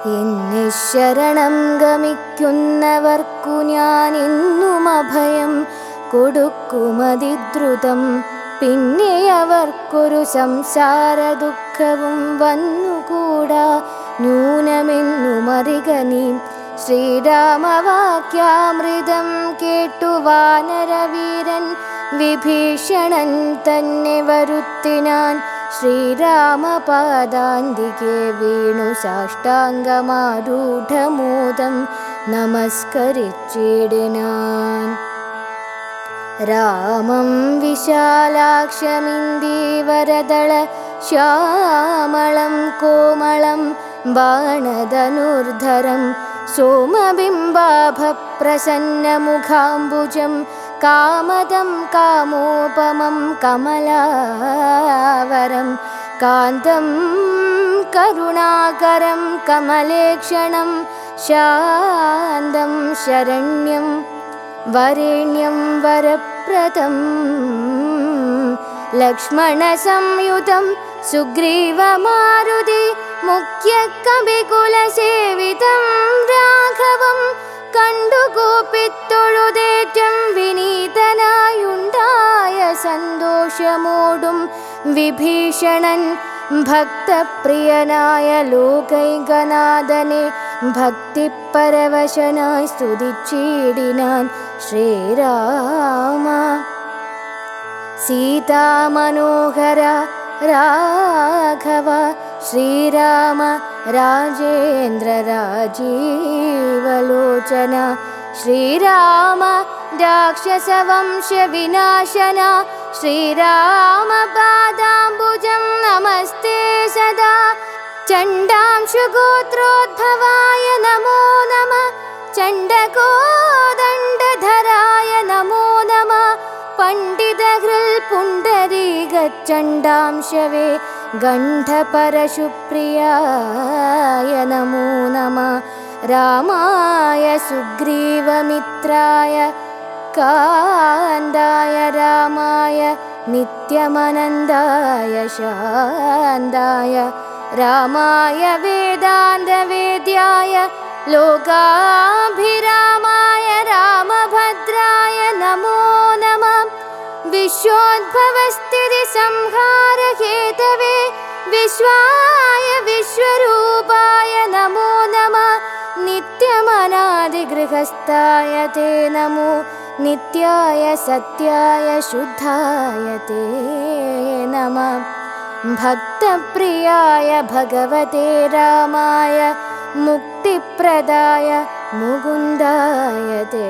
എന്നെ ശരണം ഗമിക്കുന്നവർക്കു ഞാൻ എന്നും അഭയം കൊടുക്കുമതിദ്രുതം. പിന്നെ അവർക്കൊരു സംസാര ദുഃഖവും വന്നുകൂടാ ന്യൂനമെന്നുമറിക നീ. ശ്രീരാമവാക്യാമൃതം കേട്ടു വാനരവീരൻ വിഭീഷണൻ തന്നെ വരുത്തിനാൻ. ശ്രീരാമപാദാന്തികെ വീണു സാഷ്ടാംഗമാരൂഢമോദം നമസ്കരിച്ചിടിനാൻ. രാമം വിശാലാക്ഷമിന്ദീവരദള ശ്യാമളം കോമളം ബാണധനുർധരം സോമബിംബാഭപ്രസന്നമുഖാംബുജം കാമദം കാമോപമം കമലാവരം കാന്തം കരുണാകരം കമലേക്ഷണം ശാന്തം ശരണ്യം വരേണ്യം വരപ്രദം ലക്ഷ്മണസംയുതം സുഗ്രീവമാരുതി മുഖ്യകവികുലസേവിതം രാഘവം കണ്ടു കൂപ്പിത്തൊഴുതേറ്റം വിനീതനായുണ്ടായ സന്തോഷമോടും വിഭീഷണൻ ഭക്തപ്രിയനായ ലോകൈകനാഥനെ ഭക്തിപരവശനായി സ്തുതിച്ചിടിനാൻ. ശ്രീരാമ സീതാമനോഹര രാഘവ ശ്രീരാമ രാജേന്ദ്ര രാജീവലോചന ശ്രീരാമ രാക്ഷസവംശ വിനാശന ശ്രീരാമ പാദാംബുജം നമസ്തേ സദാ. ചണ്ഡാംശുഗോത്രോദ്ഭവായ നമോ നമ ചണ്ഡകോദണ്ഡധരായ നമോ നമ പണ്ഡിതഹൃൽ പുണ്ഡരീകചണ്ഡാംശവേ ഗണ്ഡപരശുപ്രിയായ നമോ നമ. രാമായ സുഗ്രീവമിത്രായ കാന്തായ രാമായ നിത്യമനന്തായ ശാന്തായ രാമായ വേദാന്തവേദ്യായ ലോകാഭിരാമായ രാമഭദ്രായ നമോ നമ. വിശ്വോദ്ഭവസ്ഥിതി സംഹാര ഹേതവേ വിശ്വായ വിശ്വരൂപായ നമോ നമ. നിത്യമനാദിഗൃഹസ്ഥായ തേ നമോ നിത്യായ സത്യായ ശുദ്ധായ തേ നമ. ഭക്തപ്രിയായ ഭഗവതേ രാമായ മുക്തിപ്രദായ മുകുന്ദായ തേ